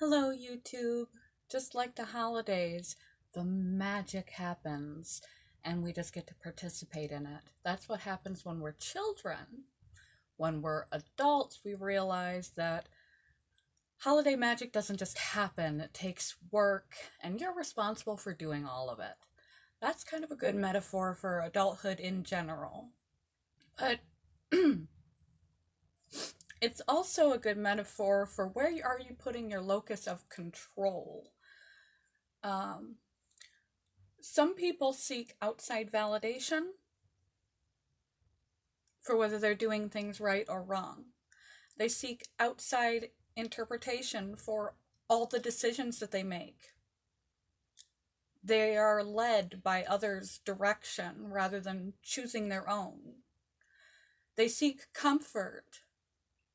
Hello, YouTube. Just like the holidays, the magic happens and we just get to participate in it. That's what happens when we're children. When we're adults, we realize that holiday magic doesn't just happen, it takes work, and you're responsible for doing all of it. That's kind of a good metaphor for adulthood in general. But it's also a good metaphor for where are you putting your locus of control. Um, some people seek outside validation for whether they're doing things right or wrong. They seek outside interpretation for all the decisions that they make. They are led by others' direction rather than choosing their own. They seek comfort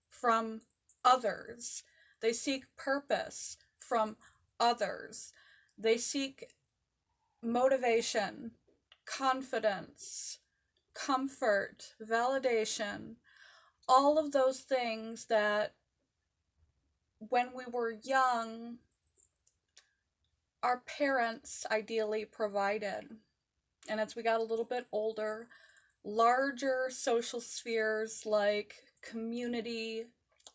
from others. They seek purpose from others. They seek motivation, confidence, comfort, validation, all of those things that when we were young, our parents ideally provided. And as we got a little bit older, larger social spheres like community,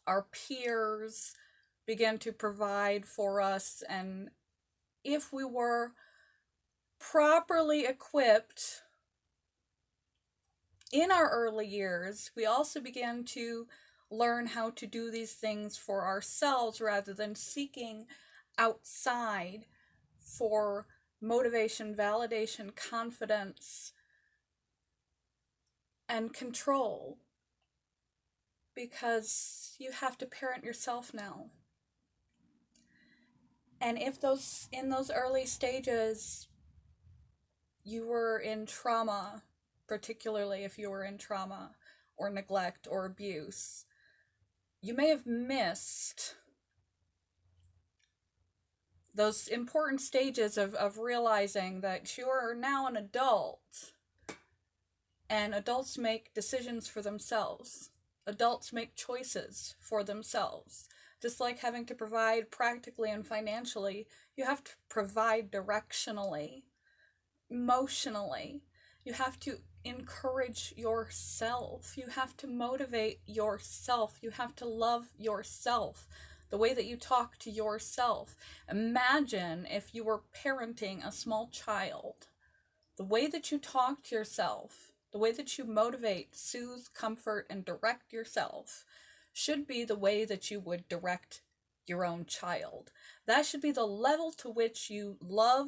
our peers began to provide for us. And if we were properly equipped in our early years, we also began to learn how to do these things for ourselves rather than seeking outside for motivation, validation, confidence, and control. Because you have to parent yourself now. And if in those early stages you were in trauma, particularly if you were in trauma or neglect or abuse, you may have missed those important stages of realizing that you are now an adult and adults make decisions for themselves. Adults make choices for themselves. Just like having to provide practically and financially, you have to provide directionally, emotionally. You have to encourage yourself. You have to motivate yourself. You have to love yourself. The way that you talk to yourself. Imagine if you were parenting a small child. The way that you talk to yourself, the way that you motivate, soothe, comfort, and direct yourself should be the way that you would direct your own child. That should be the level to which you love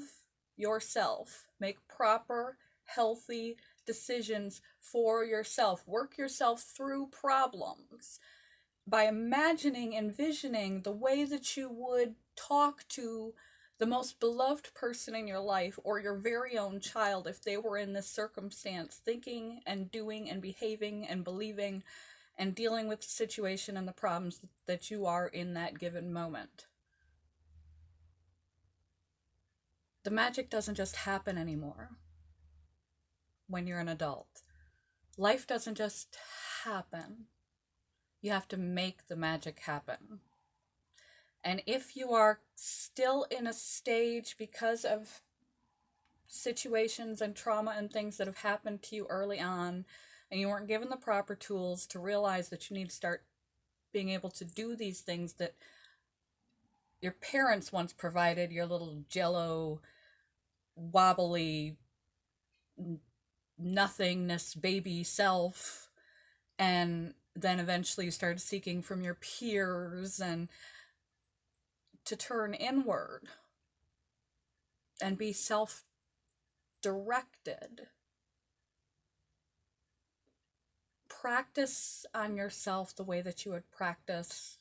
yourself, make proper, healthy decisions for yourself, work yourself through problems by imagining, envisioning the way that you would talk to the most beloved person in your life or your very own child if they were in this circumstance, thinking and doing and behaving and believing and dealing with the situation and the problems that you are in that given moment. The magic doesn't just happen anymore when you're an adult. Life doesn't just happen. You have to make the magic happen. And if you are still in a stage because of situations and trauma and things that have happened to you early on, and you weren't given the proper tools to realize that you need to start being able to do these things that your parents once provided, your little jello, wobbly, nothingness baby self, and then eventually you started seeking from your peers and to turn inward and be self-directed. Practice on yourself the way that you would practice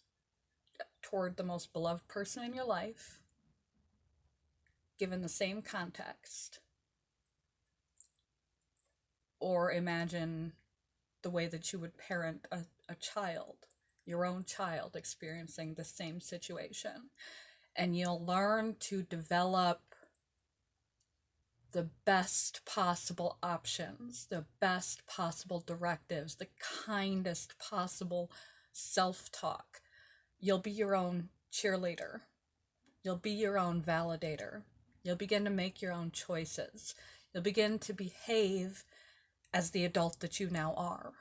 toward the most beloved person in your life, given the same context. Or imagine the way that you would parent a child, your own child experiencing the same situation. And you'll learn to develop the best possible options, the best possible directives, the kindest possible self-talk. You'll be your own cheerleader. You'll be your own validator. You'll begin to make your own choices. You'll begin to behave as the adult that you now are.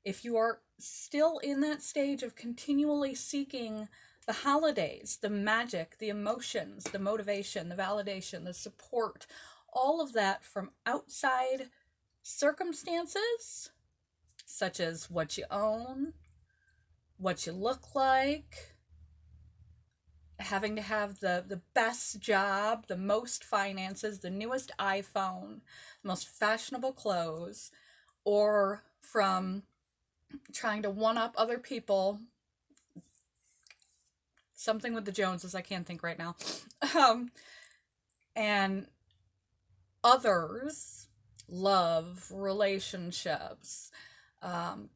If you are still in that stage of continually seeking the holidays, the magic, the emotions, the motivation, the validation, the support, all of that from outside circumstances, such as what you own, what you look like, having to have the best job, the most finances, the newest iPhone, the most fashionable clothes, or from trying to one-up other people, something with the Joneses, I can't think right now, and others, love, relationships,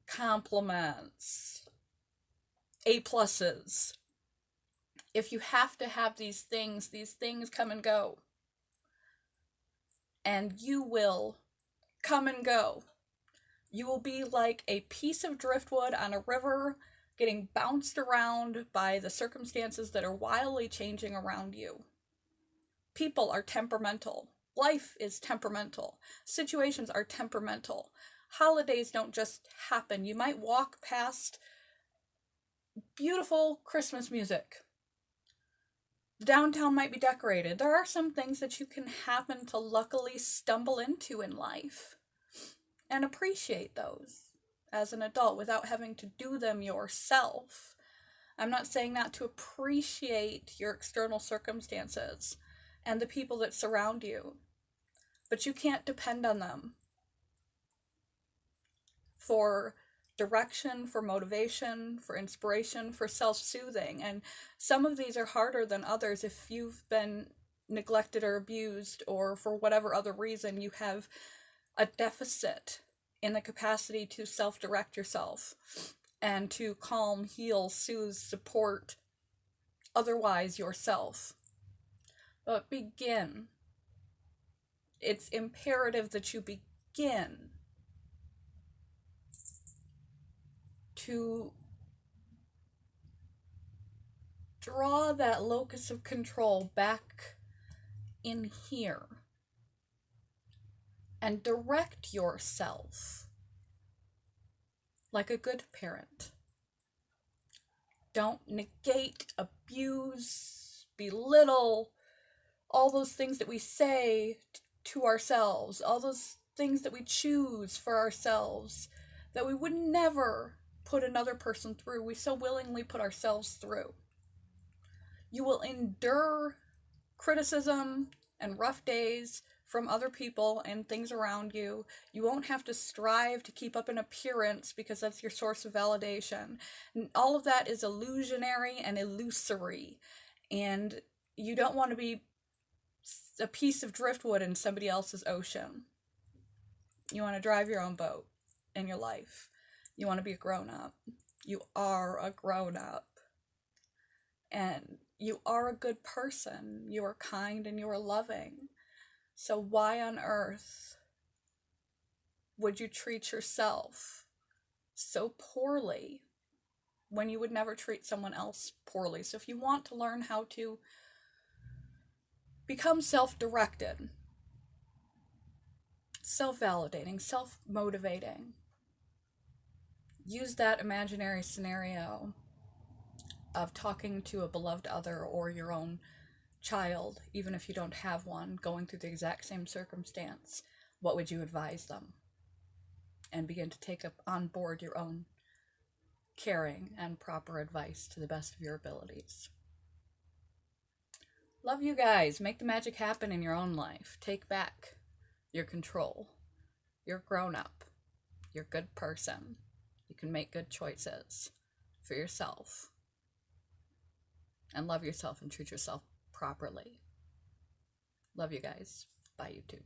compliments, A+s. If you have to have these things come and go. And you will come and go. You will be like a piece of driftwood on a river getting bounced around by the circumstances that are wildly changing around you. People are temperamental. Life is temperamental. Situations are temperamental. Holidays don't just happen. You might walk past beautiful Christmas music. The downtown might be decorated. There are some things that you can happen to luckily stumble into in life and appreciate those as an adult without having to do them yourself. I'm not saying that to appreciate your external circumstances and the people that surround you, but you can't depend on them for direction, for motivation, for inspiration, for self-soothing. And some of these are harder than others if you've been neglected or abused, or for whatever other reason you have a deficit in the capacity to self-direct yourself and to calm, heal, soothe, support otherwise yourself. But begin. It's imperative that you begin to draw that locus of control back in here and direct yourself like a good parent. Don't negate, abuse, belittle all those things that we say to ourselves, all those things that we choose for ourselves that we would never put another person through. We so willingly put ourselves through. You will endure criticism and rough days from other people and things around you. You won't have to strive to keep up an appearance because that's your source of validation. And all of that is illusionary and illusory. And you don't want to be a piece of driftwood in somebody else's ocean. You want to drive your own boat in your life. You want to be a grown-up. You are a grown-up. And you are a good person. You are kind and you are loving. So why on earth would you treat yourself so poorly when you would never treat someone else poorly? So if you want to learn how to become self-directed, self-validating, self-motivating, use that imaginary scenario of talking to a beloved other or your own child, even if you don't have one, going through the exact same circumstance. What would you advise them? And begin to take up on board your own caring and proper advice to the best of your abilities. Love you guys. Make the magic happen in your own life. Take back your control. You're grown up. You're a good person. You can make good choices for yourself. And love yourself and treat yourself properly. Love you guys. Bye, YouTube.